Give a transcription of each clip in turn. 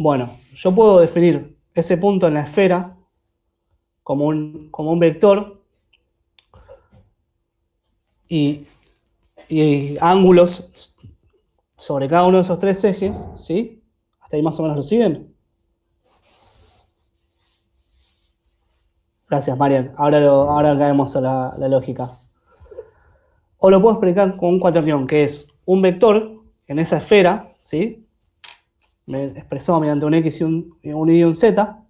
Bueno, yo puedo definir ese punto en la esfera como un vector y, y ángulos sobre cada uno de esos tres ejes, ¿sí? ¿Hasta ahí más o menos lo siguen? Gracias, Marian. Ahora caemos a la lógica. O lo puedo explicar con un cuaternión, que es un vector en esa esfera, ¿sí? Expresado mediante un X un Y y un Z,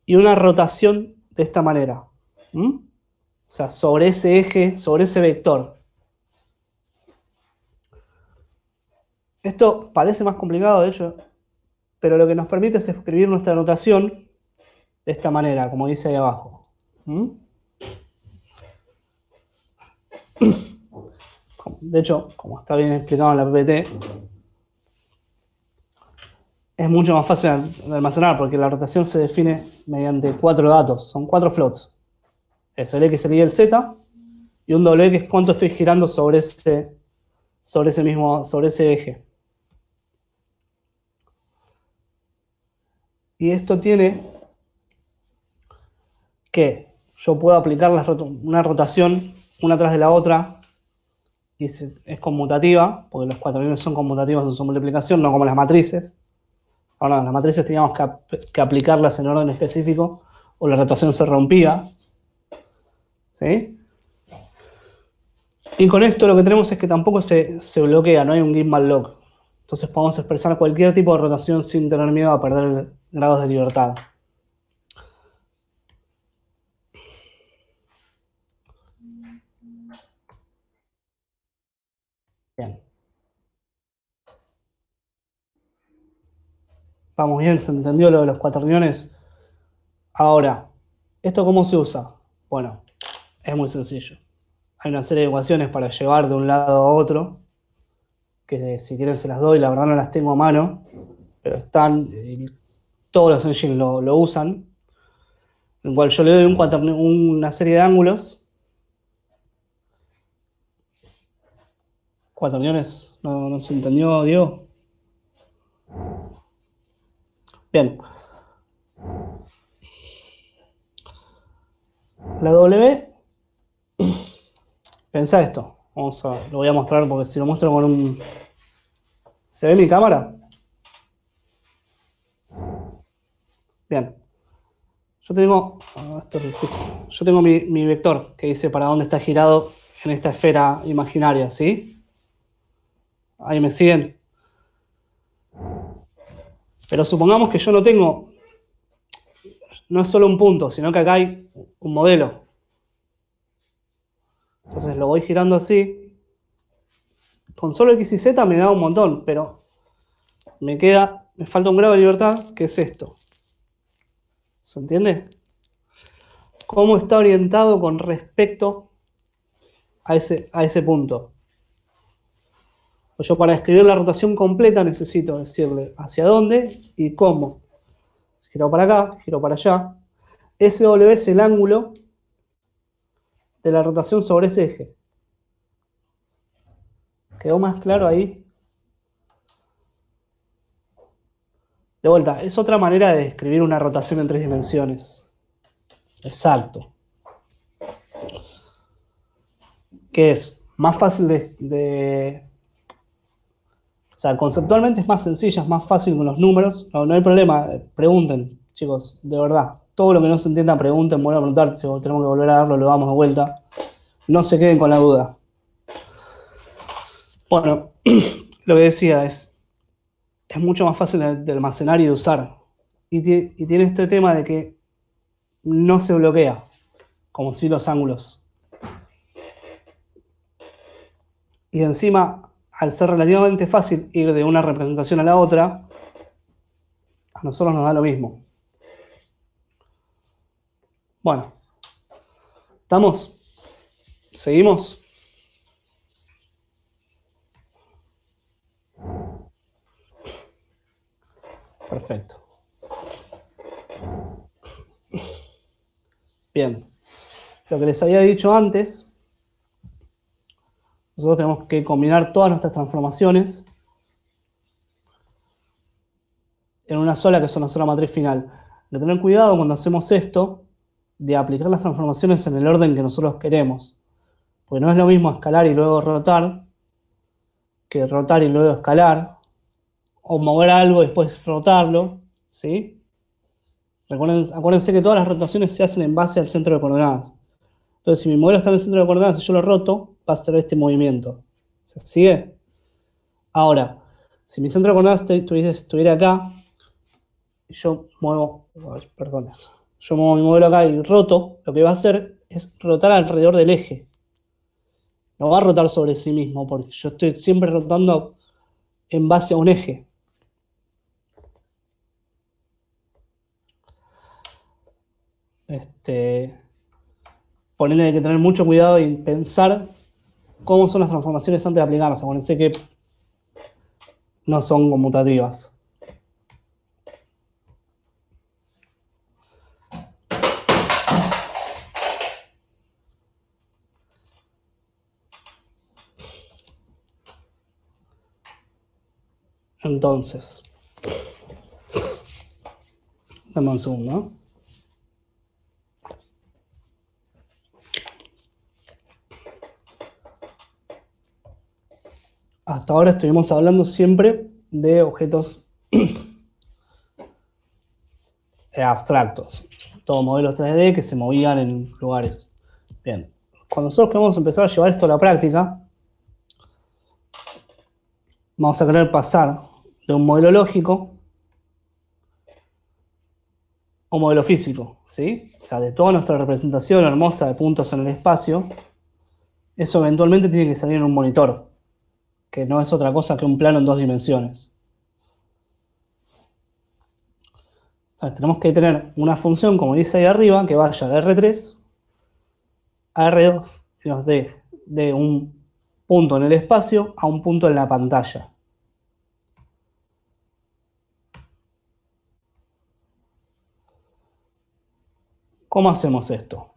y una rotación de esta manera. ¿Mm? O sea, sobre ese eje, sobre ese vector. Esto parece más complicado, de hecho, pero lo que nos permite es escribir nuestra notación de esta manera, como dice ahí abajo. ¿Mm? De hecho, como está bien explicado en la PPT, es mucho más fácil de almacenar porque la rotación se define mediante 4 datos, son 4 floats. Es el X, el Y, el Z, y un W que es cuánto estoy girando sobre ese eje. Y esto tiene que yo puedo aplicar una rotación una tras de la otra y es conmutativa, porque los cuaternios son conmutativos en su multiplicación, no como las matrices. Ahora, las matrices teníamos que aplicarlas en orden específico o la rotación se rompía. ¿Sí? Y con esto lo que tenemos es que tampoco se bloquea, no hay un Gimmal lock. Entonces podemos expresar cualquier tipo de rotación sin tener miedo a perder grados de libertad. Bien. Vamos bien, ¿se entendió lo de los cuaterniones? Ahora, ¿esto cómo se usa? Bueno, es muy sencillo. Hay una serie de ecuaciones para llevar de un lado a otro, que si quieren se las doy, la verdad no las tengo a mano, pero están, todos los engines lo usan. En el cual yo le doy una serie de ángulos. Cuaterniones, no se entendió, Diego. Bien. La W, pensá esto. Lo voy a mostrar porque si lo muestro con un... ¿Se ve mi cámara? Bien. Yo tengo... esto es difícil. Yo tengo mi vector que dice para dónde está girado en esta esfera imaginaria, ¿sí? Ahí me siguen. Pero supongamos que yo no tengo... No es solo un punto, sino que acá hay un modelo. Entonces lo voy girando así. Con solo X y Z me da un montón, pero me falta un grado de libertad, que es esto. ¿Se entiende? ¿Cómo está orientado con respecto a ese punto? Pues yo para escribir la rotación completa necesito decirle hacia dónde y cómo. Giro para acá, giro para allá. SW es el ángulo de la rotación sobre ese eje. ¿Quedó más claro ahí? De vuelta, es otra manera de describir una rotación en 3 dimensiones. Exacto. Que es más fácil o sea, conceptualmente es más sencilla, es más fácil con los números. No hay problema, pregunten, chicos, de verdad. Todo lo que no se entienda, pregunten, vuelvan a preguntar. Si tenemos que volver a darlo, lo damos de vuelta. No se queden con la duda. Bueno, lo que decía es mucho más fácil de almacenar y de usar. Y tiene este tema de que no se bloquea, como si los ángulos. Y encima, al ser relativamente fácil ir de una representación a la otra, a nosotros nos da lo mismo. Bueno, ¿estamos? ¿Seguimos? Perfecto. Bien. Lo que les había dicho antes, nosotros tenemos que combinar todas nuestras transformaciones en una sola, que es una sola matriz final. De tener cuidado cuando hacemos esto, de aplicar las transformaciones en el orden que nosotros queremos. Porque no es lo mismo escalar y luego rotar, que rotar y luego escalar, o mover algo y después rotarlo, ¿sí? Acuérdense que todas las rotaciones se hacen en base al centro de coordenadas. Entonces, si mi modelo está en el centro de coordenadas y yo lo roto, va a ser este movimiento. ¿Se sigue? Ahora, si mi centro de coordenadas estuviera acá, y yo muevo, perdón, yo muevo mi modelo acá y roto, lo que va a hacer es rotar alrededor del eje. No va a rotar sobre sí mismo, porque yo estoy siempre rotando en base a un eje. Por ende hay que tener mucho cuidado y pensar cómo son las transformaciones antes de aplicarlas. Acuérdense que no son conmutativas. Entonces, dame un segundo, ¿no? Hasta ahora estuvimos hablando siempre de objetos abstractos, todos modelos 3D que se movían en lugares. Bien, cuando nosotros queremos empezar a llevar esto a la práctica, vamos a querer pasar de un modelo lógico a un modelo físico, ¿sí? O sea, de toda nuestra representación hermosa de puntos en el espacio, eso eventualmente tiene que salir en un monitor, que no es otra cosa que un plano en 2 dimensiones. Tenemos que tener una función, como dice ahí arriba, que vaya de R3 a R2 y nos dé de un punto en el espacio a un punto en la pantalla. ¿Cómo hacemos esto?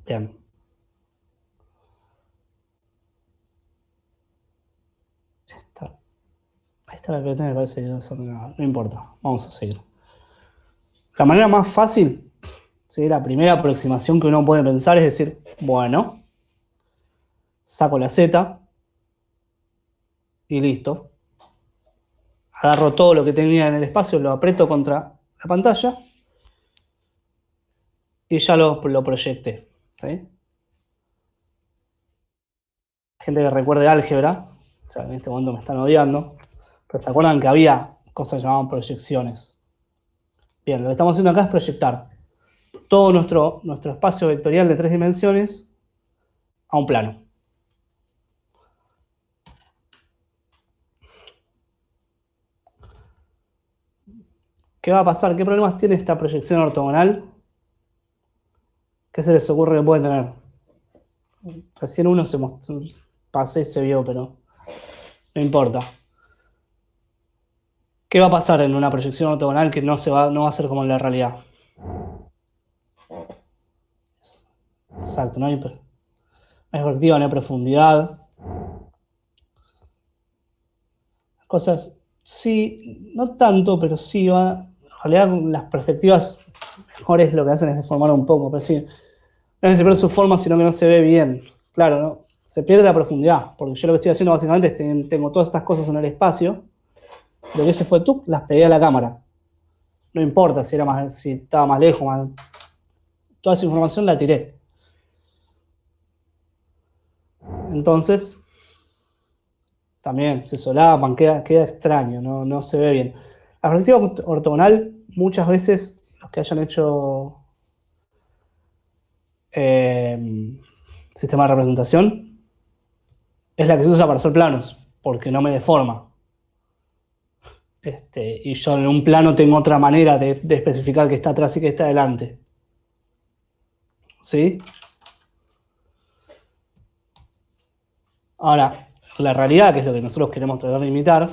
Bien. Esta la que me parece que no importa. Vamos a seguir. La manera más fácil, ¿sí? La primera aproximación que uno puede pensar es decir, bueno, saco la Z y listo. Agarro todo lo que tenía en el espacio, lo aprieto contra la pantalla y ya lo proyecté. ¿Sí? Gente que recuerde álgebra, o sea, en este momento me están odiando, pero se acuerdan que había cosas que llamaban proyecciones. Bien, lo que estamos haciendo acá es proyectar todo nuestro espacio vectorial de 3 dimensiones a un plano. ¿Qué va a pasar? ¿Qué problemas tiene esta proyección ortogonal? ¿Qué se les ocurre que puede tener? Recién uno se mostró, pasé y se vio, pero no importa. ¿Qué va a pasar en una proyección ortogonal que no va a ser como en la realidad? Exacto, no hay perspectiva, no hay profundidad. Cosas, sí, no tanto, pero sí va. En realidad, las perspectivas mejores lo que hacen es deformar un poco, pero sí. No es que se pierde su forma, sino que no se ve bien. Claro, ¿no? Se pierde la profundidad, porque yo lo que estoy haciendo básicamente es tengo todas estas cosas en el espacio, lo que hice fue tú, las pegué a la cámara. No importa si estaba más lejos, toda esa información la tiré. Entonces, también se solapan, queda extraño, no se ve bien. La perspectiva ortogonal, muchas veces los que hayan hecho sistema de representación, es la que se usa para hacer planos, porque no me deforma. Y yo en un plano tengo otra manera de especificar que está atrás y que está adelante. ¿Sí? Ahora, la realidad, que es lo que nosotros queremos tratar de imitar,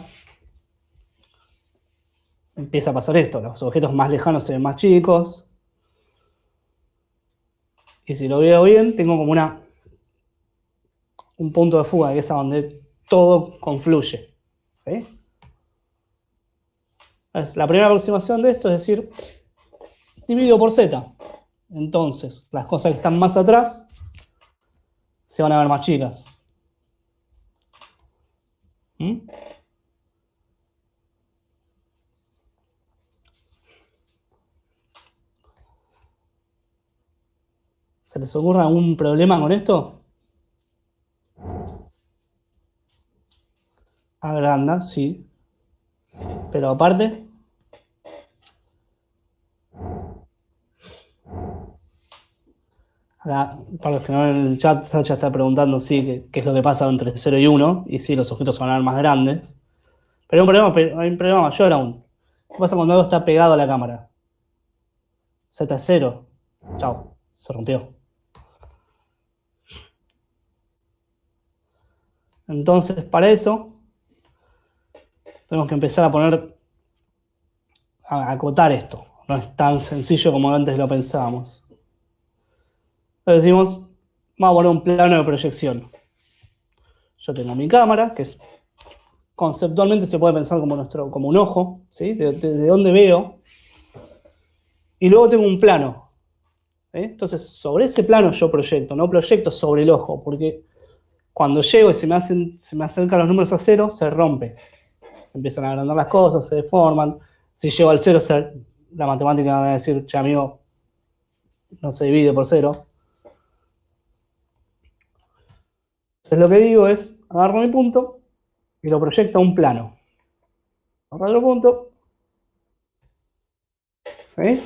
empieza a pasar esto. Los objetos más lejanos se ven más chicos. Y si lo veo bien, tengo como un punto de fuga, que es a donde todo confluye. ¿Sí? La primera aproximación de esto es decir, dividido por z. Entonces, las cosas que están más atrás se van a ver más chicas. ¿Mm? ¿Se les ocurre algún problema con esto? Agranda, sí. Pero aparte, acá, para los que no ven en el chat, Sacha está preguntando sí, qué es lo que pasa entre 0 y 1, y sí, los objetos van a ver más grandes. Pero hay un problema mayor aún. ¿Qué pasa cuando algo está pegado a la cámara? Z es 0. Chao, se rompió. Entonces, para eso, tenemos que empezar a acotar esto. No es tan sencillo como antes lo pensábamos. Entonces decimos, vamos a poner un plano de proyección. Yo tengo mi cámara, que conceptualmente se puede pensar como un ojo, ¿sí? De dónde veo. Y luego tengo un plano. Entonces, sobre ese plano yo proyecto, no proyecto sobre el ojo, porque cuando llego y se me acercan los números a 0, se rompe. Se empiezan a agrandar las cosas, se deforman. Si llego al 0, la matemática va a decir, che, amigo, no se divide por 0. Entonces lo que digo es, agarro mi punto y lo proyecto a un plano. Agarro otro punto. ¿Sí?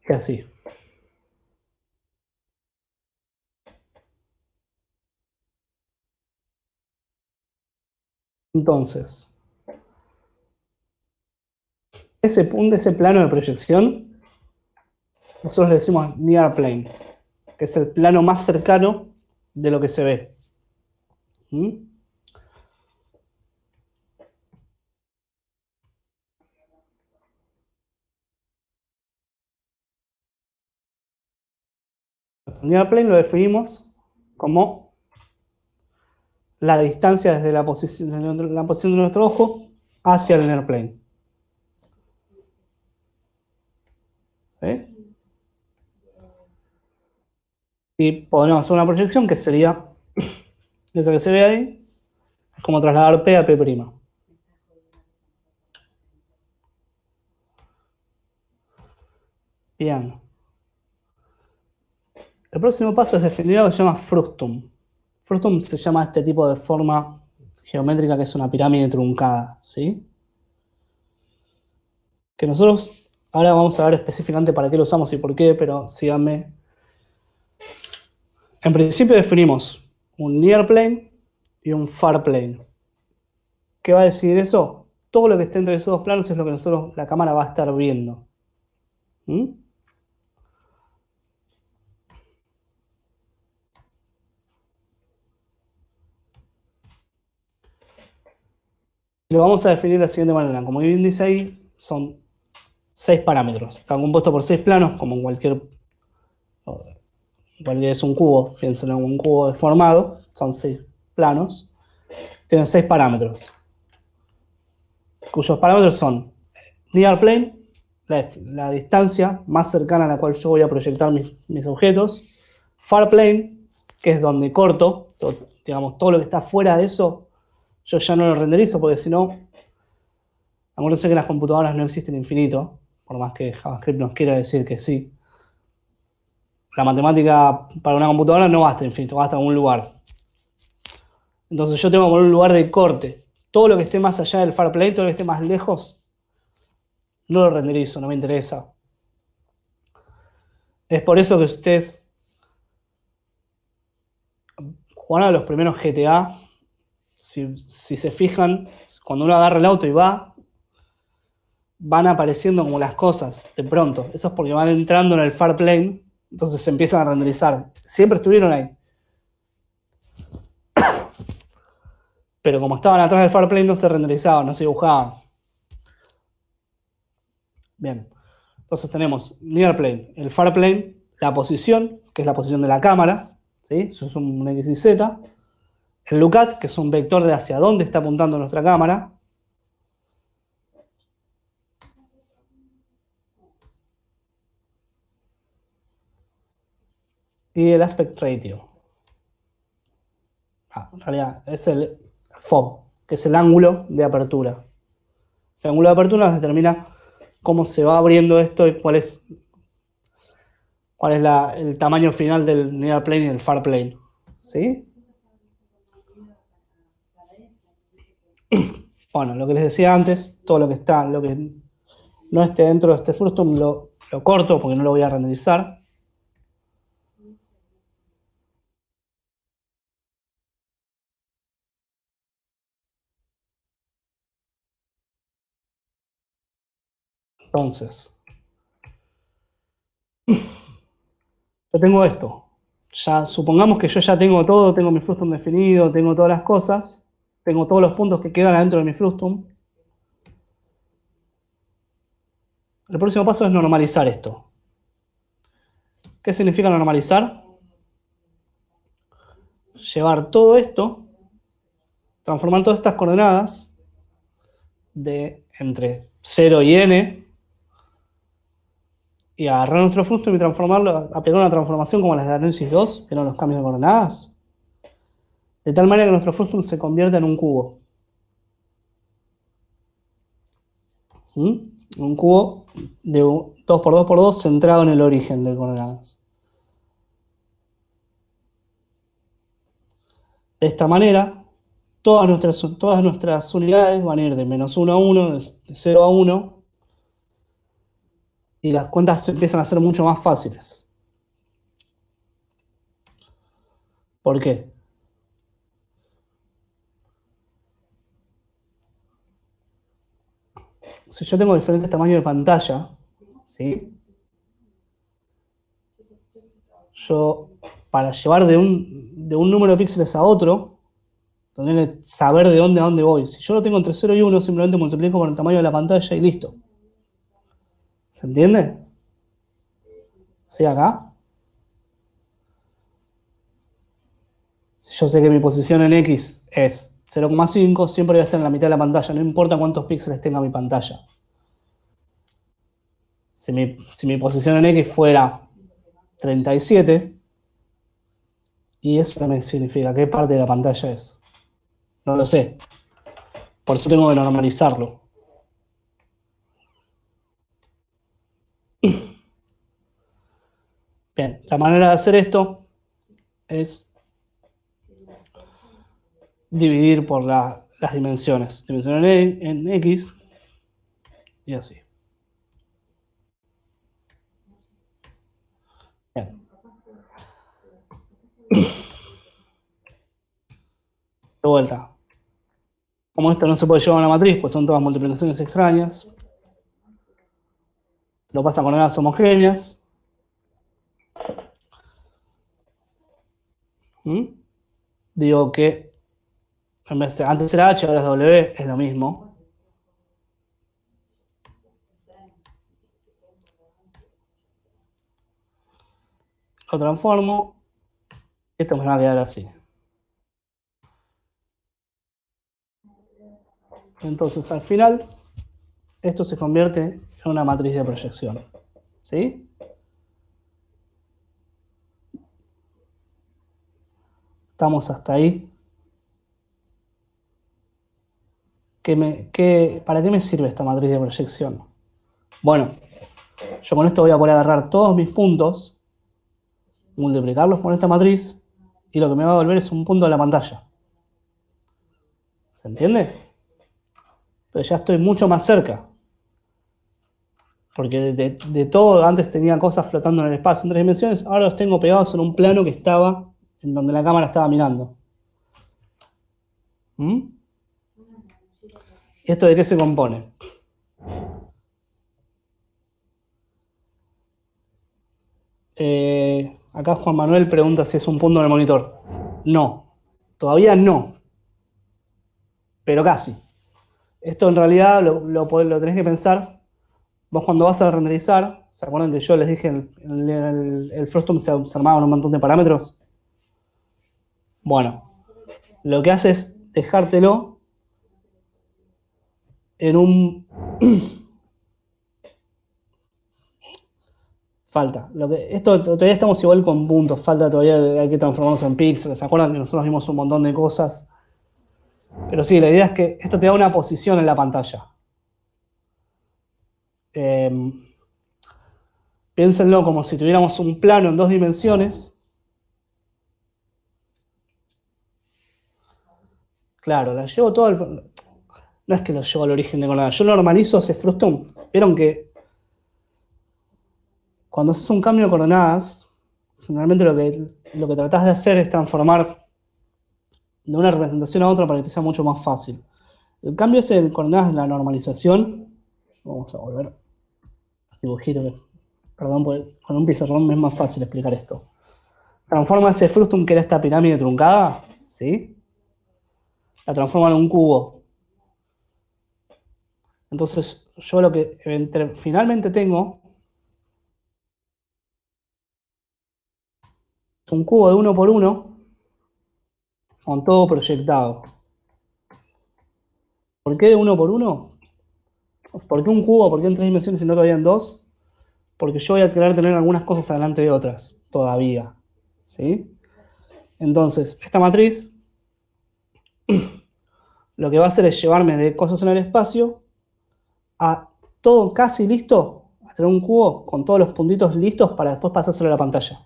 Y así. Entonces, ese punto, ese plano de proyección, nosotros le decimos near plane, que es el plano más cercano de lo que se ve. ¿Mm? El near plane lo definimos como la distancia desde la posición de nuestro ojo hacia el near plane. ¿Sí? Y podemos hacer una proyección que sería esa que se ve ahí, es como trasladar P a P'. Bien. El próximo paso es definir algo que se llama frustum. Frustum se llama este tipo de forma geométrica que es una pirámide truncada, ¿sí? Que nosotros ahora vamos a ver específicamente para qué lo usamos y por qué, pero síganme. En principio definimos un near plane y un far plane. ¿Qué va a decir eso? Todo lo que esté entre esos dos planos es lo que la cámara va a estar viendo. ¿Mm? Lo vamos a definir de la siguiente manera. Como bien dice ahí, son 6 parámetros. Están compuestos por 6 planos, como en cualquier es un cubo, piensen en un cubo deformado, son 6 planos, tienen 6 parámetros, cuyos parámetros son near plane, la distancia más cercana a la cual yo voy a proyectar mis objetos, far plane, que es donde corto, digamos, todo lo que está fuera de eso, yo ya no lo renderizo, porque si no, acuérdense que en las computadoras no existen infinito, por más que JavaScript nos quiera decir que sí. La matemática para una computadora no basta infinito, basta en un lugar. Entonces yo tengo que poner un lugar de corte. Todo lo que esté más allá del far plane, todo lo que esté más lejos, no lo renderizo, no me interesa. Es por eso que ustedes jugaron a los primeros GTA, si se fijan, cuando uno agarra el auto y van apareciendo como las cosas de pronto. Eso es porque van entrando en el far plane, entonces se empiezan a renderizar. Siempre estuvieron ahí. Pero como estaban atrás del far plane no se renderizaban, no se dibujaban. Bien. Entonces tenemos near plane, el far plane, la posición, que es la posición de la cámara, ¿sí? Eso es un X y Z. El lookat, que es un vector de hacia dónde está apuntando nuestra cámara. Y el aspect ratio. En realidad es el FOV, que es el ángulo de apertura. Ese ángulo de apertura nos determina cómo se va abriendo esto y cuál es el tamaño final del near plane y del far plane. ¿Sí? Bueno, lo que les decía antes, todo lo que no esté dentro de este frustum lo corto porque no lo voy a renderizar. Entonces, yo tengo esto. Ya supongamos que yo ya tengo todo, tengo mi frustum definido, tengo todas las cosas, tengo todos los puntos que quedan adentro de mi frustum. El próximo paso es normalizar esto. ¿Qué significa normalizar? Llevar todo esto, transformar todas estas coordenadas de entre 0 y n y agarrar nuestro frustum y transformarlo, aplicar una transformación como las de análisis 2, que eran los cambios de coordenadas, de tal manera que nuestro frustum se convierta en un cubo. Un cubo de 2x2x2 centrado en el origen de coordenadas. De esta manera, todas nuestras unidades van a ir de -1 a 1, de 0 a 1, y las cuentas empiezan a ser mucho más fáciles. ¿Por qué? Si yo tengo diferentes tamaños de pantalla, ¿sí? Yo, para llevar de un número de píxeles a otro, tengo que saber de dónde a dónde voy. Si yo lo tengo entre 0 y 1, simplemente multiplico por el tamaño de la pantalla y listo. ¿Se entiende? ¿Sí acá? Si yo sé que mi posición en X es 0,5, siempre voy a estar en la mitad de la pantalla, no importa cuántos píxeles tenga mi pantalla. Si mi posición en X fuera 37, y eso también significa qué parte de la pantalla es. No lo sé. Por eso tengo que normalizarlo. Bien, la manera de hacer esto es dividir por las dimensiones. Dimensión en X y así. Bien. De vuelta. Como esto no se puede llevar a una matriz, pues son todas multiplicaciones extrañas. Lo pasa con coordenadas homogéneas. Digo que antes era H, ahora es W, es lo mismo. Lo transformo. Esto me va a quedar así. Entonces, al final, esto se convierte en una matriz de proyección. ¿Sí? Estamos hasta ahí. ¿Para qué me sirve esta matriz de proyección? Bueno, yo con esto voy a poder agarrar todos mis puntos, multiplicarlos por esta matriz, y lo que me va a volver es un punto de la pantalla. ¿Se entiende? Pero ya estoy mucho más cerca. Porque de todo, antes tenía cosas flotando en el espacio en 3 dimensiones, ahora los tengo pegados en un plano que estaba en donde la cámara estaba mirando. ¿Y esto de qué se compone? Acá Juan Manuel pregunta si es un punto en el monitor. No, todavía no, pero casi. Esto en realidad lo tenés que pensar Vos cuando vas a renderizar, ¿se acuerdan que yo les dije el Frustum se armaba con un montón de parámetros? Bueno, lo que hace es dejártelo en un... Falta. Esto todavía estamos igual con puntos. Falta todavía, hay que transformarnos en píxeles. ¿Se acuerdan que nosotros vimos un montón de cosas? Pero sí, la idea es que esto te da una posición en la pantalla. Piénsenlo como si tuviéramos un plano en 2 dimensiones. Claro, la llevo todo al... No es que lo llevo al origen de coordenadas. Yo normalizo ese frustum. Vieron que cuando haces un cambio de coordenadas, generalmente lo que tratás de hacer es transformar de una representación a otra para que te sea mucho más fácil. El cambio ese de coordenadas de la normalización. Vamos a volver al dibujito. Perdón, con un pizarrón me es más fácil explicar esto. Transforma ese frustum que era esta pirámide truncada, ¿sí? La transforma en un cubo. Entonces, yo lo que finalmente tengo es un cubo de 1 por 1 con todo proyectado. ¿Por qué de 1 por 1? ¿Por qué un cubo? ¿Por qué en 3 dimensiones y no todavía en 2? Porque yo voy a querer tener algunas cosas adelante de otras, todavía. ¿Sí? Entonces, esta matriz lo que va a hacer es llevarme de cosas en el espacio a todo casi listo, a tener un cubo con todos los puntitos listos para después pasárselo a la pantalla.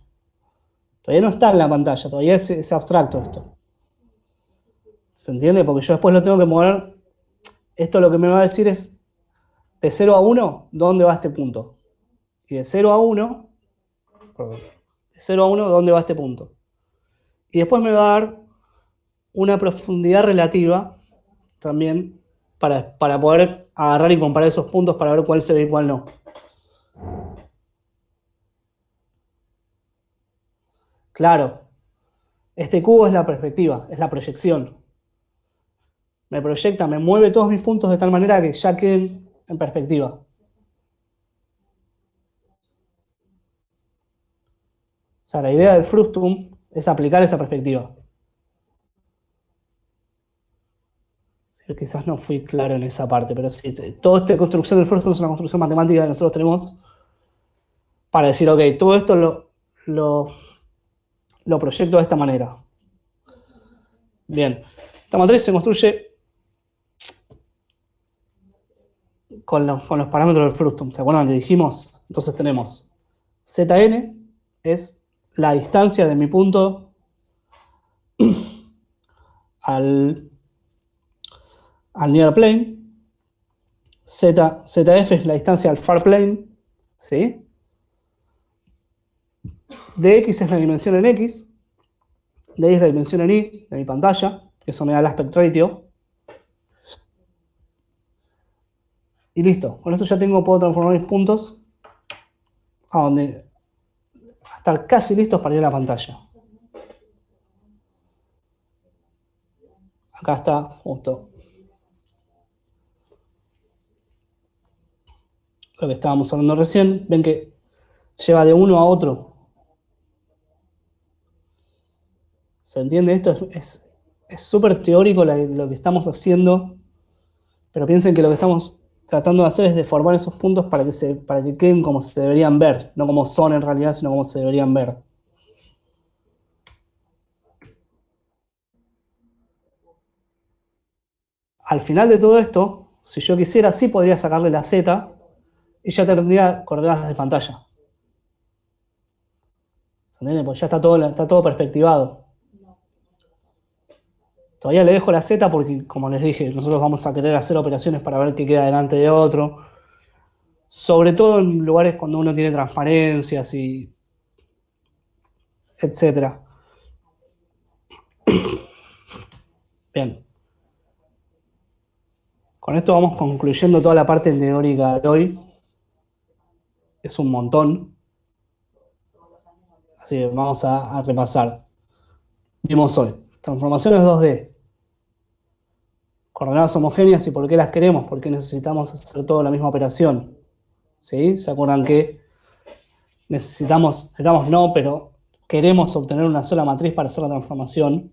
Todavía no está en la pantalla, todavía es abstracto esto. ¿Se entiende? Porque yo después lo tengo que mover. Esto lo que me va a decir es de 0 a 1, ¿dónde va este punto? Y de 0 a 1, perdón, de 0 a 1, ¿dónde va este punto? Y después me va a dar una profundidad relativa también para poder agarrar y comparar esos puntos para ver cuál se ve y cuál no. Claro, este cubo es la perspectiva, es la proyección. Me proyecta, me mueve todos mis puntos de tal manera que ya queden en perspectiva. O sea, la idea del frustum es aplicar esa perspectiva. Sí, quizás no fui claro en esa parte, pero sí, toda esta construcción del frustum es una construcción matemática que nosotros tenemos para decir, ok, todo esto lo proyecto de esta manera. Bien, esta matriz se construye con los parámetros del frustum. ¿Se acuerdan que dijimos? Entonces tenemos Zn es la distancia de mi punto al near plane. ZF es la distancia al far plane. ¿Sí? Dx es la dimensión en X. Dy es la dimensión en Y de mi pantalla. Eso me da el aspect ratio. Y listo. Con esto ya puedo transformar mis puntos a estar casi listos para ir a la pantalla. Acá está justo lo que estábamos hablando recién. Ven que lleva de uno a otro. ¿Se entiende? Esto es súper teórico lo que estamos haciendo, pero piensen que lo que estamos tratando de hacer es deformar esos puntos para que queden como se deberían ver, no como son en realidad, sino como se deberían ver. Al final de todo esto, si yo quisiera, sí podría sacarle la Z y ya tendría coordenadas de pantalla. ¿Se entiende? Porque ya está todo perspectivado. Todavía le dejo la Z porque, como les dije, nosotros vamos a querer hacer operaciones para ver qué queda delante de otro. Sobre todo en lugares cuando uno tiene transparencias y etcétera. Bien. Con esto vamos concluyendo toda la parte teórica de hoy. Es un montón. Así que vamos a repasar. Vimos hoy transformaciones 2D, coordenadas homogéneas y por qué las queremos, por qué necesitamos hacer toda la misma operación. ¿sí? ¿Se acuerdan que necesitamos no, pero queremos obtener una sola matriz para hacer la transformación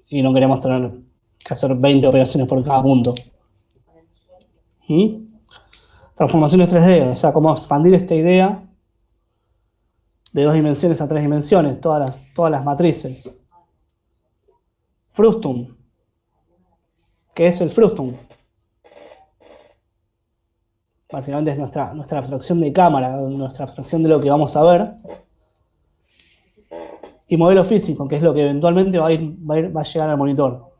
y no queremos tener que hacer 20 operaciones por cada punto? ¿Mm? Transformaciones 3D, o sea, cómo expandir esta idea de 2 dimensiones a 3 dimensiones, todas las matrices. Frustum. ¿Qué es el frustum? Básicamente es nuestra abstracción de cámara, nuestra abstracción de lo que vamos a ver. Y modelo físico, que es lo que eventualmente va a llegar al monitor.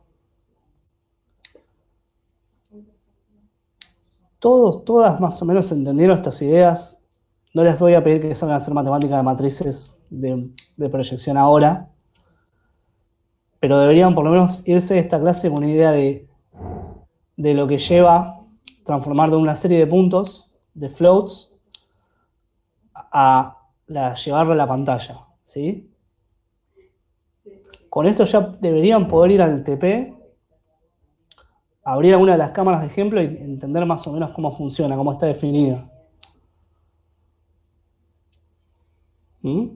Todas más o menos entendieron estas ideas. No les voy a pedir que salgan a hacer matemática de matrices de proyección ahora, pero deberían por lo menos irse de esta clase con una idea de lo que lleva transformar de una serie de puntos, de floats, a llevarlo a la pantalla, ¿sí? Con esto ya deberían poder ir al TP, abrir alguna de las cámaras de ejemplo y entender más o menos cómo funciona, cómo está definida. ¿Mm?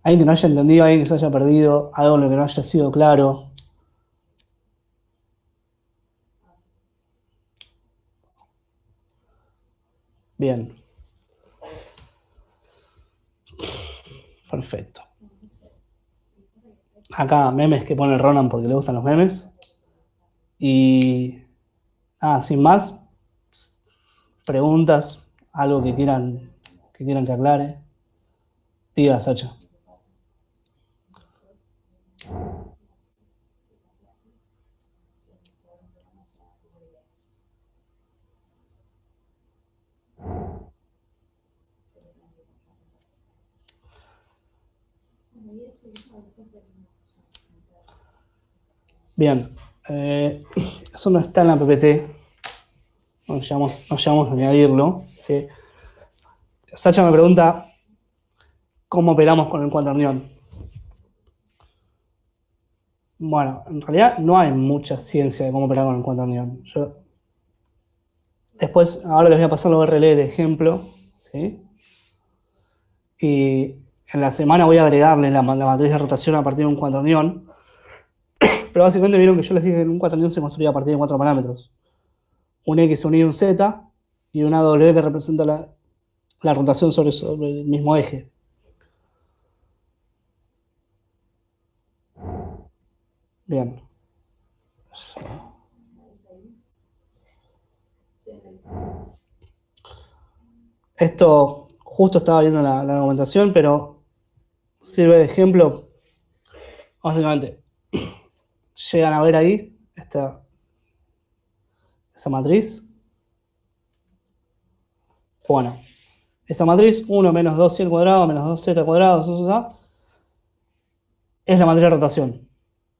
Alguien que no haya entendido, alguien que se haya perdido, algo en lo que no haya sido claro. Bien. Perfecto. Acá memes que pone Ronan porque le gustan los memes. Y sin más, preguntas, algo que quieran que aclare. Diga, Sacha. Bien, eso no está en la PPT. No llegamos a añadirlo. ¿Sí? Sacha me pregunta cómo operamos con el cuaternión. Bueno, en realidad no hay mucha ciencia de cómo operar con el cuaternión. Después, ahora les voy a pasar la URL del ejemplo, ¿sí? Y en la semana voy a agregarle la matriz de rotación a partir de un cuaternión. Pero básicamente vieron que yo les dije que un cuaternión se construía a partir de 4 parámetros. Un X unido a un Z y una W que representa la rotación sobre el mismo eje. Bien. Esto justo estaba viendo la documentación, pero sirve de ejemplo. Básicamente, llegan a ver ahí esa matriz. Bueno, esa matriz, 1 menos 2y al cuadrado, menos 2z al cuadrado, es la matriz de rotación.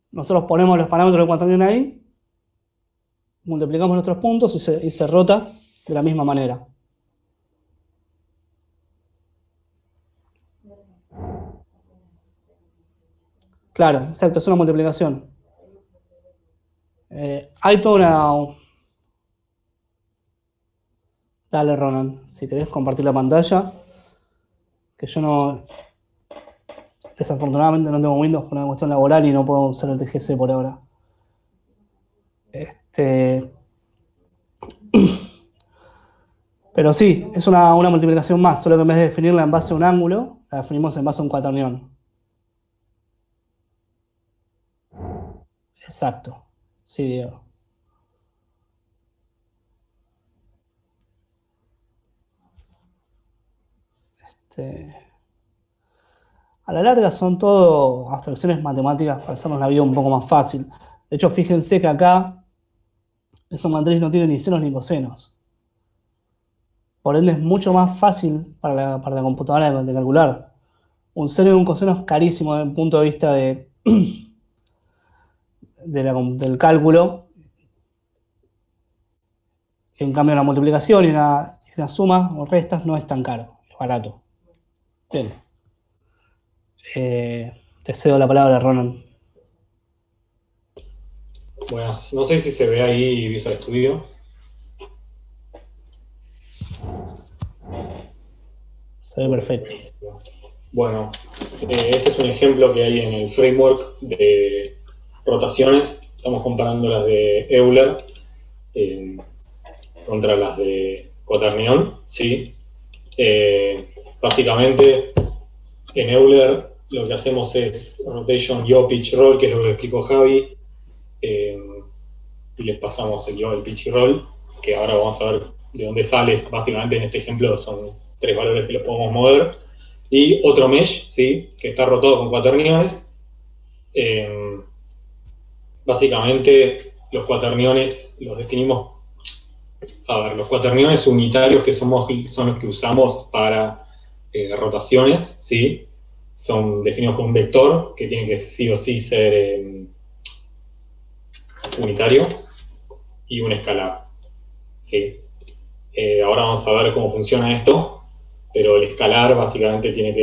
Nosotros ponemos los parámetros del cuaternión ahí, multiplicamos nuestros puntos y se rota de la misma manera. Claro, exacto, es una multiplicación. Hay toda una... Dale, Ronan, si querés compartir la pantalla, que yo no... Desafortunadamente no tengo Windows por una cuestión laboral y no puedo usar el TGC por ahora. Pero sí, es una multiplicación más, solo que en vez de definirla en base a un ángulo, la definimos en base a un cuaternión. Exacto. Sí, Diego. A la larga son todo abstracciones matemáticas para hacernos la vida un poco más fácil. De hecho, fíjense que acá esa matriz no tiene ni senos ni cosenos. Por ende es mucho más fácil para la computadora de calcular. Un seno y un coseno es carísimo desde el punto de vista del cálculo. En cambio, la multiplicación y una suma o restas no es tan caro, es barato. Bien. Te cedo la palabra, Ronan. Buenas, no sé si se ve ahí Visual Studio. Se ve perfecto. Buenísimo. Bueno, este es un ejemplo que hay en el framework de rotaciones. Estamos comparando las de Euler contra las de Quaternion, ¿sí? Básicamente, en Euler lo que hacemos es rotation, yaw, pitch, roll, que es lo que explicó Javi, y les pasamos el yaw, el pitch y roll, que ahora vamos a ver de dónde sale. Básicamente en este ejemplo son 3 valores que los podemos mover. Y otro mesh, ¿sí? Que está rotado con cuaterniones. Básicamente los cuaterniones los definimos. A ver, los cuaterniones unitarios que son los que usamos para rotaciones, ¿sí? Son definidos con un vector que tiene que sí o sí ser unitario y un escalar, ¿sí? Ahora vamos a ver cómo funciona esto, pero el escalar básicamente tiene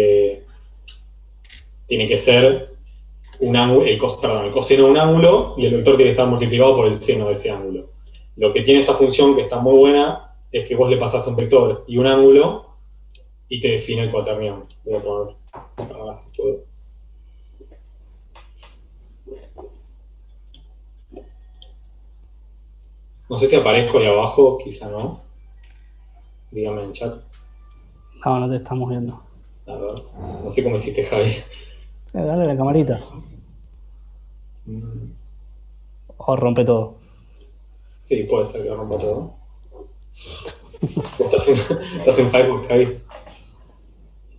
que ser un ángulo, el coseno de un ángulo, y el vector tiene que estar multiplicado por el seno de ese ángulo. Lo que tiene esta función, que está muy buena, es que vos le pasás un vector y un ángulo y te define el cuaternión. Voy a poner, ahora si puedo. No sé si aparezco ahí abajo, quizá no. Dígame en chat. No, no te estamos viendo. A ver, no sé cómo hiciste, Javi. Dale la camarita. O rompe todo. Sí, puede ser que rompa todo. ¿Estás en Firefox, Javi?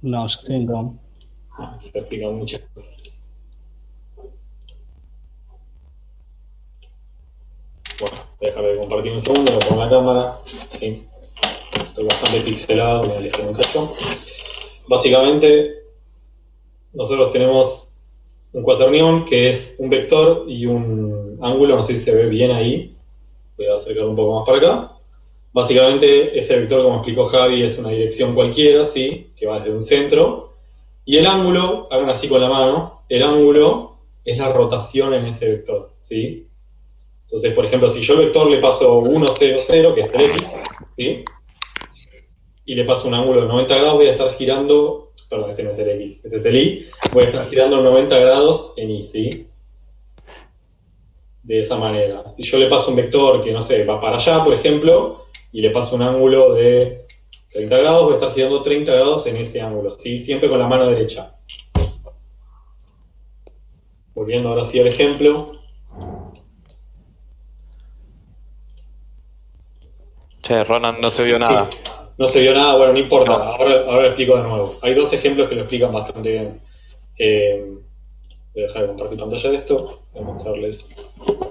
No, yo estoy en Chrome. Se explican muchas cosas. Bueno, voy a dejar de compartir un segundo, lo pongo en la cámara. Sí. Estoy bastante pixelado, me alejé un cacho. Básicamente, nosotros tenemos un cuaternión que es un vector y un ángulo, no sé si se ve bien ahí. Voy a acercar un poco más para acá. Básicamente, ese vector, como explicó Javi, es una dirección cualquiera, ¿sí? Que va desde un centro. Y el ángulo, hagan así con la mano, el ángulo es la rotación en ese vector, ¿sí? Entonces, por ejemplo, si yo al vector le paso 1, 0, 0, que es el X, ¿sí? Y le paso un ángulo de 90 grados, voy a estar girando, perdón, ese no es el X, ese es el Y, voy a estar girando 90 grados en Y, ¿sí? De esa manera. Si yo le paso un vector que, no sé, va para allá, por ejemplo, y le paso un ángulo de 30 grados, voy a estar girando 30 grados en ese ángulo, ¿sí? Siempre con la mano derecha. Volviendo ahora sí al ejemplo. Che, Ronan, no se vio nada. Sí, no se vio nada, bueno, no importa, No. ahora lo explico de nuevo. Hay 2 ejemplos que lo explican bastante bien. Voy a dejar de compartir pantalla de esto, voy a mostrarles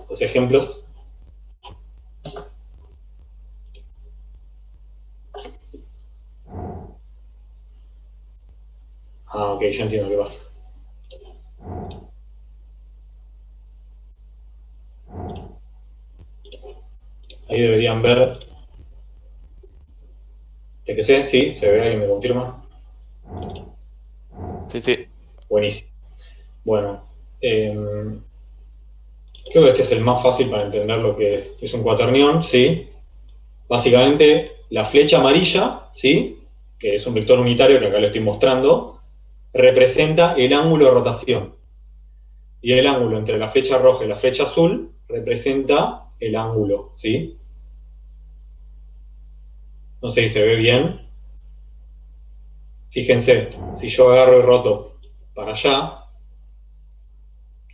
los ejemplos. Ok, yo entiendo qué pasa. Ahí deberían ver. ¿De qué sé? Sí, se ve, alguien me confirma. Sí. Buenísimo. Bueno, creo que este es el más fácil para entender lo que es un cuaternión, ¿sí? Básicamente, la flecha amarilla, ¿sí? Que es un vector unitario que acá lo estoy mostrando, representa el ángulo de rotación. Y el ángulo entre la flecha roja y la flecha azul representa el ángulo, ¿sí? No sé si se ve bien. Fíjense, si yo agarro y roto para allá,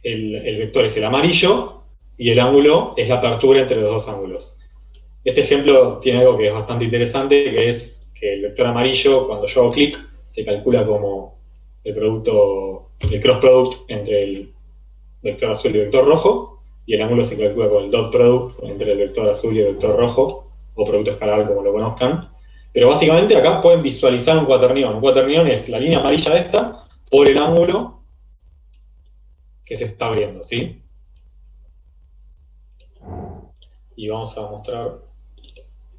el vector es el amarillo y el ángulo es la apertura entre los dos ángulos. Este ejemplo tiene algo que es bastante interesante, que es que el vector amarillo, cuando yo hago clic, se calcula como el cross product entre el vector azul y el vector rojo, y el ángulo se calcula con el dot product entre el vector azul y el vector rojo, o producto escalar como lo conozcan. Pero básicamente acá pueden visualizar un cuaternión. Un cuaternión es la línea amarilla esta por el ángulo que se está abriendo, ¿sí? Y vamos a mostrar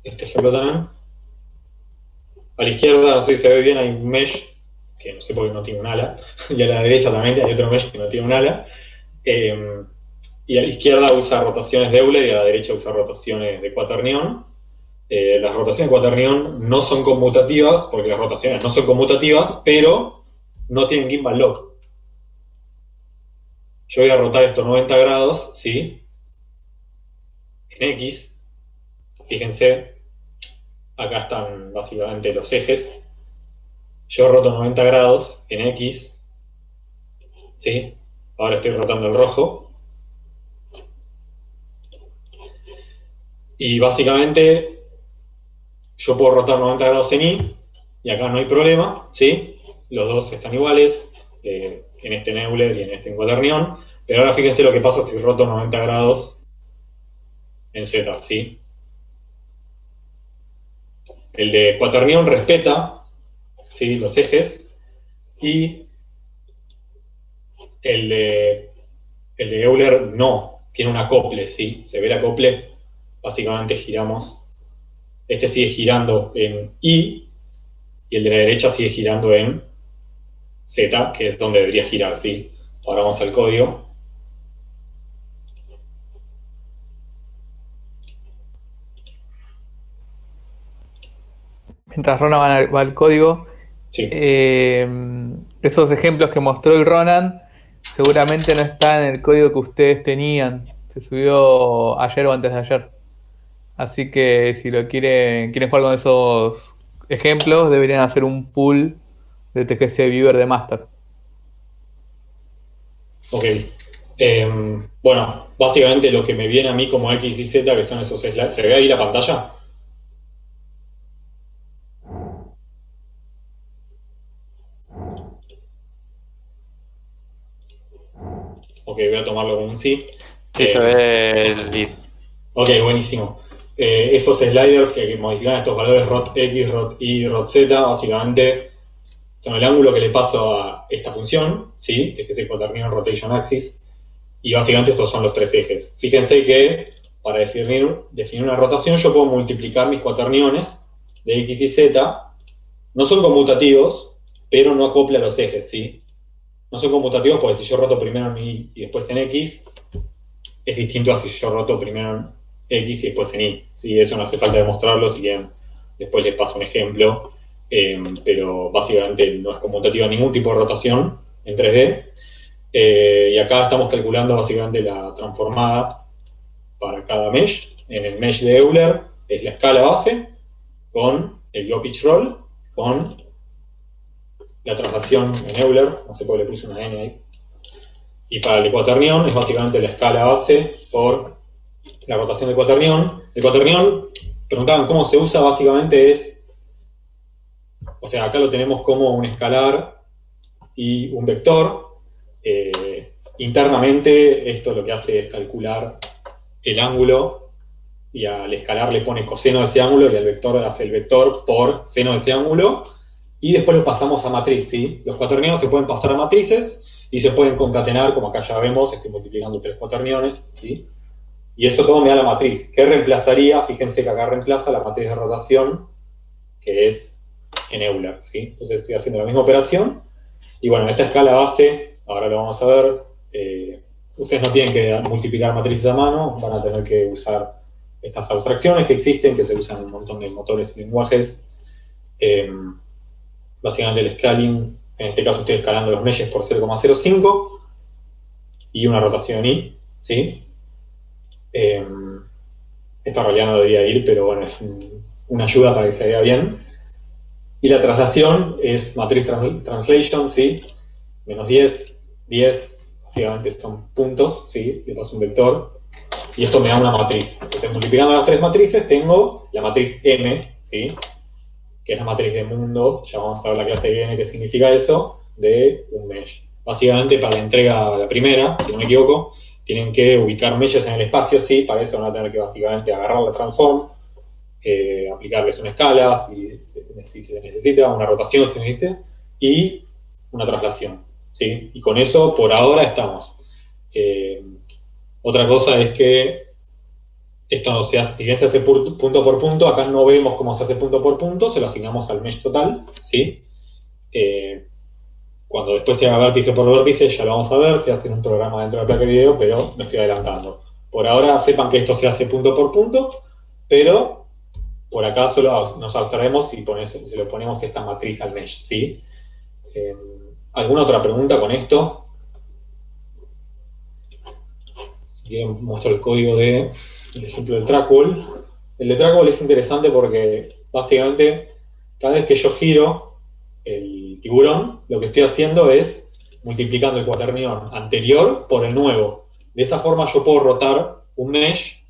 este ejemplo también. A la izquierda, no sé si se ve bien, hay un mesh, que no sé por qué no tiene un ala, y a la derecha también hay otro mesh que no tiene un ala. Y a la izquierda usa rotaciones de Euler y a la derecha usa rotaciones de cuaternión. Las rotaciones de cuaternión no son conmutativas, porque las rotaciones no son conmutativas, pero no tienen gimbal lock. Yo voy a rotar estos 90 grados, ¿sí? En X. Fíjense, acá están básicamente los ejes. Yo roto 90 grados en X, ¿sí? Ahora estoy rotando el rojo. Y básicamente yo puedo rotar 90 grados en Y, y acá no hay problema, ¿sí? Los dos están iguales, en este en Euler y en este en cuaternión. Pero ahora fíjense lo que pasa si roto 90 grados en Z, ¿sí? El de cuaternión respeta, ¿sí?, los ejes, y el de Euler no, tiene un acople, ¿sí? Se ve el acople, básicamente giramos, este sigue girando en Y, y el de la derecha sigue girando en Z, que es donde debería girar, ¿sí? Ahora vamos al código. Mientras Ronan va al código, Sí. esos ejemplos que mostró el Ronan seguramente no están en el código que ustedes tenían. Se subió ayer o antes de ayer. Así que si lo quieren jugar con esos ejemplos, deberían hacer un pool de TGC Viewer de Master. Ok. Bueno, básicamente lo que me viene a mí como X y Z, que son esos slides. ¿Se ve ahí la pantalla? Ok, voy a tomarlo como un sí. Sí, se ve el lead. Ok, buenísimo. Esos sliders que modifican estos valores ROT X, ROT Y, ROT Z, básicamente son el ángulo que le paso a esta función, ¿sí? Que es el cuaternion rotation axis. Y básicamente estos son los tres ejes. Fíjense que para definir una rotación yo puedo multiplicar mis cuaterniones de X y Z. No son conmutativos, pero no acopla los ejes, ¿sí? No son conmutativos porque si yo roto primero en Y y después en X, es distinto a si yo roto primero en X y después en Y. ¿Sí? Eso no hace falta demostrarlo, si bien después les paso un ejemplo. Pero básicamente no es conmutativa ningún tipo de rotación en 3D. Y acá estamos calculando básicamente la transformada para cada mesh. En el mesh de Euler es la escala base con el yaw pitch roll, con la traslación en Euler, no sé por qué le puse una N ahí. Y para el cuaternión es básicamente la escala base por la rotación del cuaternión. El cuaternión, preguntaban cómo se usa, básicamente es, o sea, acá lo tenemos como un escalar y un vector. Internamente esto lo que hace es calcular el ángulo y al escalar le pone coseno de ese ángulo y al vector hace el vector por seno de ese ángulo y después lo pasamos a matriz, ¿sí? Los cuaternios se pueden pasar a matrices y se pueden concatenar, como acá ya vemos, estoy multiplicando 3 cuaterniones, ¿sí? Y eso todo me da la matriz. ¿Qué reemplazaría? Fíjense que acá reemplaza la matriz de rotación, que es en Euler, ¿sí? Entonces estoy haciendo la misma operación. Y bueno, esta escala base, ahora lo vamos a ver, ustedes no tienen que multiplicar matrices a mano, van a tener que usar estas abstracciones que existen, que se usan en un montón de motores y lenguajes. Básicamente el scaling, en este caso estoy escalando los meshes por 0,05 y una rotación Y, ¿sí? Esto en realidad no debería ir, pero bueno, es una ayuda para que se vea bien. Y la traslación es matriz translation, ¿sí? Menos 10, 10, básicamente son puntos, ¿sí? Le paso un vector. Y esto me da una matriz. Entonces, multiplicando las tres matrices, tengo la matriz M, ¿sí? Que es la matriz de mundo. Ya vamos a ver la clase que viene qué significa eso, de un mesh. Básicamente, para la entrega, la primera, si no me equivoco, tienen que ubicar meshes en el espacio, ¿sí? Para eso van a tener que básicamente agarrar la transform, aplicarles una escala si se necesita, una rotación si se necesita, y una traslación, ¿sí? Y con eso, por ahora, estamos. Otra cosa es que esto no se hace, si bien se hace punto por punto, acá no vemos cómo se hace punto por punto, se lo asignamos al mesh total, ¿sí? Cuando después se haga vértice por vértice, ya lo vamos a ver, se hace en un programa dentro de la placa de video, pero me estoy adelantando. Por ahora sepan que esto se hace punto por punto, pero por acá solo nos abstraemos y se lo ponemos esta matriz al mesh, ¿sí? ¿Alguna otra pregunta con esto? Bien, muestro el código el ejemplo del trackwall. El de trackwall es interesante porque básicamente cada vez que yo giro el tiburón, lo que estoy haciendo es multiplicando el cuaternión anterior por el nuevo. De esa forma yo puedo rotar un mesh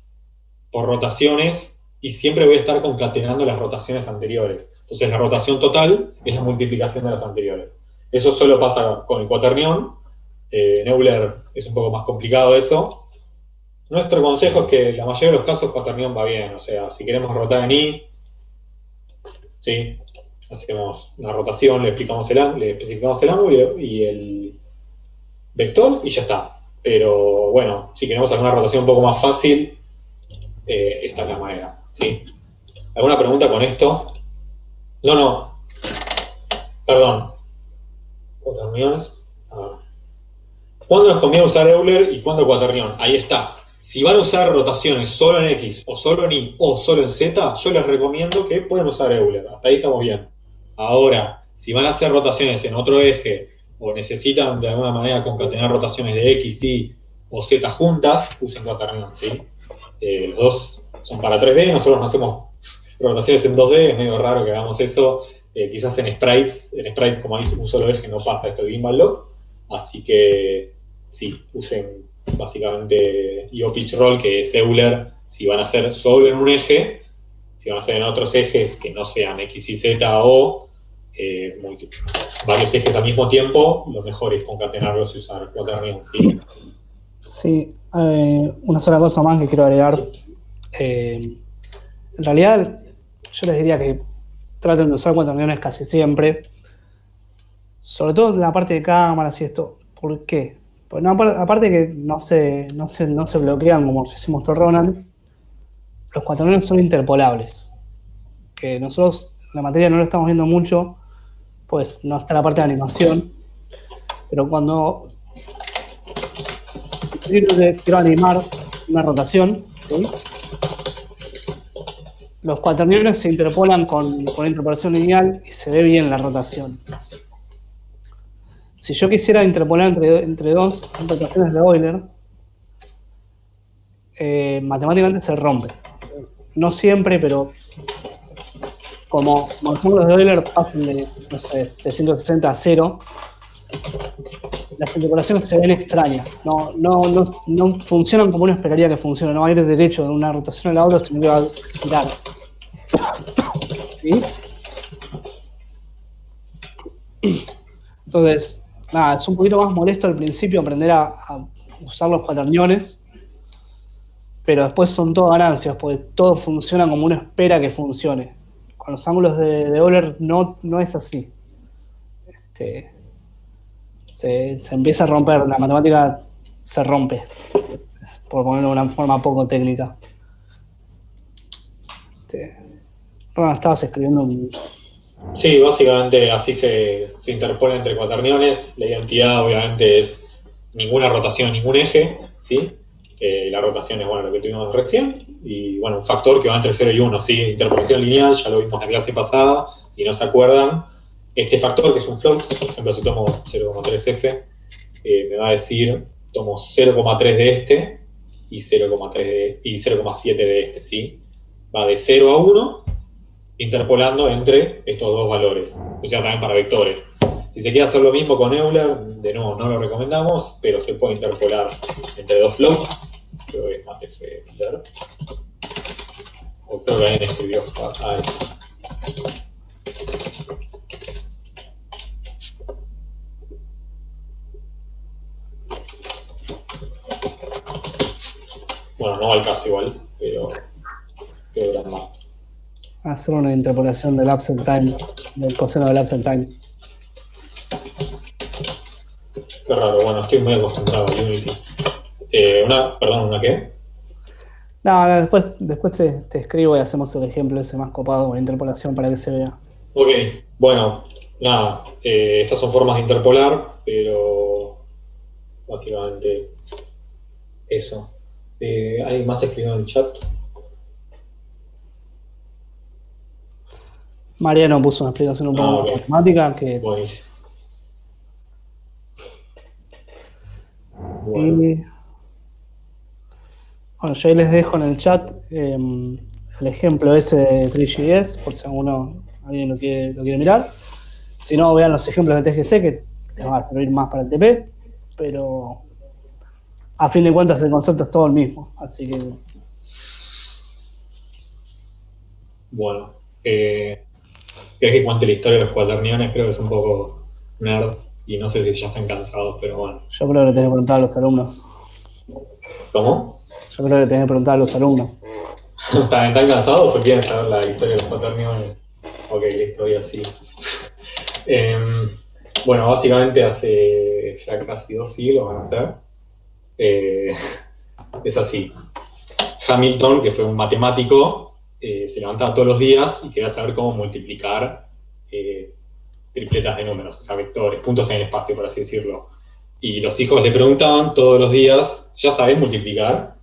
por rotaciones y siempre voy a estar concatenando las rotaciones anteriores. Entonces la rotación total es la multiplicación de las anteriores. Eso solo pasa con el cuaternión. En Euler es un poco más complicado eso. Nuestro consejo es que en la mayoría de los casos cuaternión va bien. O sea, si queremos rotar en I, ¿sí? Hacemos la rotación, le especificamos el ángulo y el vector y ya está. Pero bueno, si queremos alguna rotación un poco más fácil, esta es la manera, ¿sí? ¿Alguna pregunta con esto? No, perdón. Cuaterniones. ¿Cuándo nos conviene usar Euler y cuándo cuaternión? Ahí está. Si van a usar rotaciones solo en X, o solo en Y, o solo en Z, yo les recomiendo que puedan usar Euler. Hasta ahí estamos bien. Ahora, si van a hacer rotaciones en otro eje, o necesitan de alguna manera concatenar rotaciones de X, Y o Z juntas, usen cuaternión, ¿sí? Los dos son para 3D, nosotros no hacemos rotaciones en 2D, es medio raro que hagamos eso. Quizás en sprites como hay un solo eje no pasa esto de Gimbal Lock, así que sí, usen básicamente IO Pitch Roll, que es Euler, si van a hacer solo en un eje. Si van a hacer en otros ejes que no sean X y Z o varios ejes al mismo tiempo, lo mejor es concatenarlos y usar cuaternión, ¿sí? Sí, una sola cosa más que quiero agregar. En realidad, yo les diría que traten de usar cuaterniones casi siempre, sobre todo en la parte de cámaras y esto. ¿Por qué? Pues no, aparte que no se bloquean como se mostró Ronald, los cuaterniones son interpolables. Que nosotros en la materia no lo estamos viendo mucho, pues no está la parte de animación, pero cuando quiero animar una rotación, ¿sí? Los cuaterniones se interpolan con interpolación lineal y se ve bien la rotación. Si yo quisiera interpolar entre dos rotaciones de Euler, matemáticamente se rompe. No siempre, pero como los ángulos de Euler pasan de 160 a 0, las interpolaciones se ven extrañas. No funcionan como uno esperaría que funcionen. No va a ir derecho de una rotación a la otra, sino que va a girar. ¿Sí? Entonces, nada, es un poquito más molesto al principio aprender a usar los cuaterniones, pero después son todo ganancias, porque todo funciona como uno espera que funcione. Con los ángulos de Euler no es así. Se empieza a romper, la matemática se rompe, por ponerlo de una forma poco técnica. Ronald, estabas escribiendo un... Sí, básicamente así se interpone entre cuaterniones. La identidad obviamente es ninguna rotación en ningún eje, ¿sí? La rotación es bueno lo que tuvimos recién, y bueno, un factor que va entre 0 y 1, ¿sí? Interpolación lineal, ya lo vimos en la clase pasada, si no se acuerdan. Este factor, que es un float, por ejemplo, si tomo 0,3f, me va a decir, tomo 0,3 de este y 0,7 de este, ¿sí? Va de 0 a 1, interpolando entre estos dos valores, o sea, también para vectores. Si se quiere hacer lo mismo con Euler, de nuevo, no lo recomendamos, pero se puede interpolar entre dos floats. Creo que es Matex Euler. O creo que alguien escribió ahí. Bueno, no va al caso igual, pero creo que era más. Hacer una interpolación del absent time, del coseno del absent time. Qué raro, bueno, estoy muy acostumbrado a Unity. ¿Una qué? No, después te escribo y hacemos el ejemplo ese más copado con interpolación para que se vea. Ok, bueno, nada, estas son formas de interpolar, pero básicamente eso. ¿Alguien más escribió en el chat? Mariano puso una explicación un poco ok. más matemática que... Buenísimo. Bueno, Y, bueno, yo ahí les dejo en el chat el ejemplo ese de 3GS, por si alguien lo quiere mirar. Si no, vean los ejemplos de TGC que te van a servir más para el TP, pero a fin de cuentas el concepto es todo el mismo, así que bueno. ¿Querés que cuente la historia de los cuaterniones? Creo que es un poco nerd y no sé si ya están cansados, pero bueno. yo creo que tenés que preguntar a los alumnos. ¿Cómo? Yo creo que tenés que preguntar a los alumnos. ¿Están cansados o quieren saber la historia de los cuaterniones? Ok, listo, voy así. Bueno, básicamente hace ya casi 2 siglos van a ser. Es así. Hamilton, que fue un matemático, se levantaba todos los días y quería saber cómo multiplicar tripletas de números, o sea, vectores, puntos en el espacio, por así decirlo. Y los hijos le preguntaban todos los días, ¿ya sabés multiplicar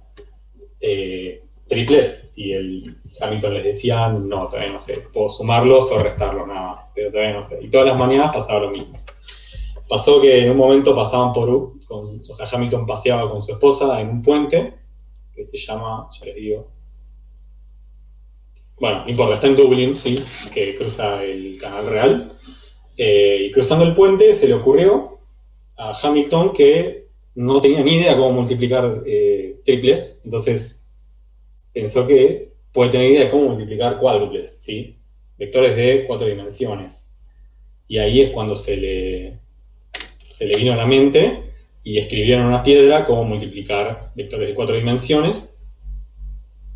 triples? Y el Hamilton les decía, no, todavía no sé, puedo sumarlos o restarlos nada más, pero todavía no sé. Y todas las mañanas pasaba lo mismo. Pasó que en un momento pasaban o sea, Hamilton paseaba con su esposa en un puente que se llama, ya les digo, bueno, no importa, está en Dublín, sí, que cruza el Canal Real. Y cruzando el puente se le ocurrió a Hamilton que no tenía ni idea cómo multiplicar triples, entonces pensó que puede tener idea de cómo multiplicar cuádruples, ¿sí? Vectores de 4 dimensiones. Y ahí es cuando se le vino a la mente y escribió en una piedra cómo multiplicar vectores de 4 dimensiones.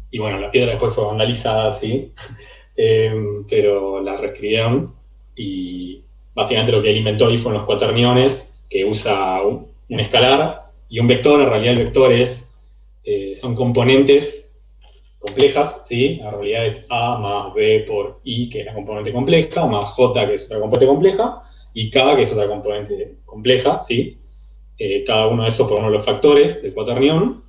Y bueno, la piedra después fue vandalizada, ¿sí? Pero la reescribieron y básicamente lo que él inventó ahí fueron los cuaterniones, que usa un escalar y un vector. En realidad el vector son componentes complejas, ¿sí? En realidad es A más B por I, que es la componente compleja, más J, que es otra componente compleja, y K, que es otra componente compleja, ¿sí? Cada uno de esos por uno de los factores del cuaternión.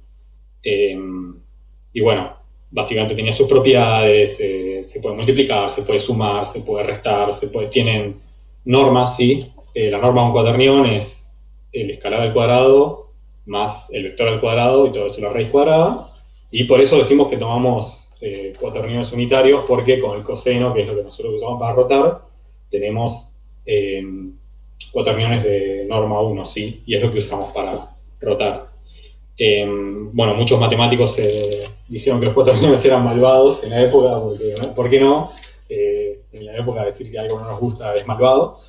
Y bueno, básicamente tenía sus propiedades, se puede multiplicar, se puede sumar, se puede restar, tienen normas, ¿sí? La norma de un cuaternión es el escalar al cuadrado más el vector al cuadrado y todo eso la raíz cuadrada. Y por eso decimos que tomamos cuaterniones unitarios, porque con el coseno, que es lo que nosotros usamos para rotar, tenemos cuaterniones de norma 1, ¿sí? Y es lo que usamos para rotar. Bueno, muchos matemáticos dijeron que los cuaterniones eran malvados en la época, porque, ¿no? ¿Por qué no? En la época decir que algo no nos gusta es malvado.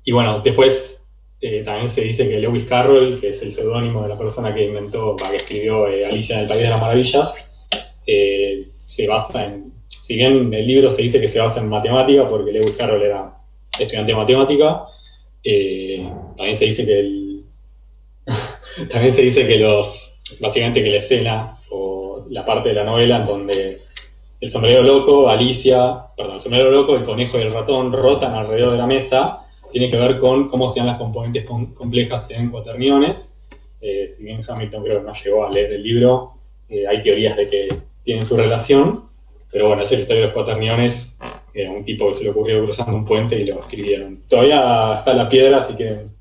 Y bueno, después también se dice que Lewis Carroll, que es el seudónimo de la persona que que escribió Alicia en el País de las Maravillas, se basa si bien el libro se dice que se basa en matemática, porque Lewis Carroll era estudiante de matemática, también se dice también se dice que básicamente que la escena o la parte de la novela en donde el sombrero loco, el sombrero loco, el conejo y el ratón rotan alrededor de la mesa, tiene que ver con cómo se dan las componentes complejas en cuaterniones. Si bien Hamilton creo que no llegó a leer el libro, hay teorías de que tienen su relación, pero bueno, esa es la historia de los cuaterniones. Era un tipo que se le ocurrió cruzando un puente y lo escribieron. Todavía está la piedra, si quieren,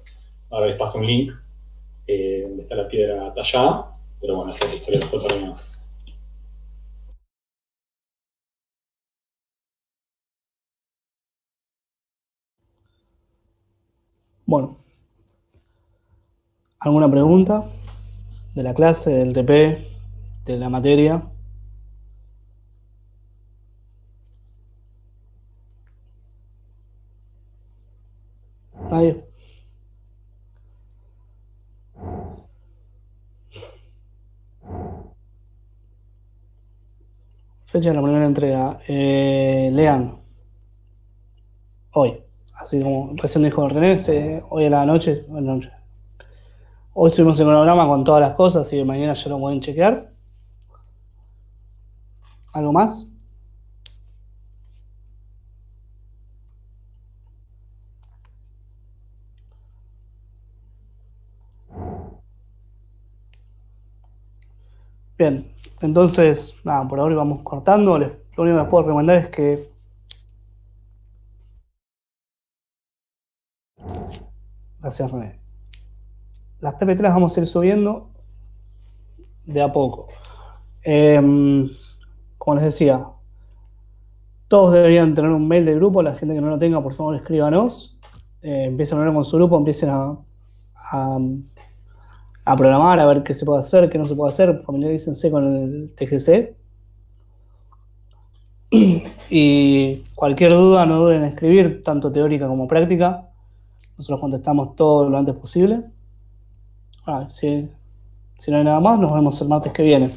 ahora les paso un link donde está la piedra tallada, pero bueno, esa es la historia de los cuaterniones. Bueno, ¿alguna pregunta de la clase, del TP, de la materia? ¿Nadie? Fecha de la primera entrega. Lean hoy. Así como recién dijo René, hoy a la noche, hoy subimos el cronograma con todas las cosas y mañana ya lo pueden chequear. ¿Algo más? Bien, entonces, nada, por ahora vamos cortando. lo único que les puedo recomendar es que gracias, René. Las PPT las vamos a ir subiendo de a poco. Como les decía, todos deberían tener un mail del grupo. La gente que no lo tenga, por favor, escríbanos. Empiecen a hablar con su grupo, empiecen a programar, a ver qué se puede hacer, qué no se puede hacer. Familiarícense con el TGC. Y cualquier duda, no duden en escribir, tanto teórica como práctica. Nosotros contestamos todo lo antes posible. Si no hay nada más, nos vemos el martes que viene.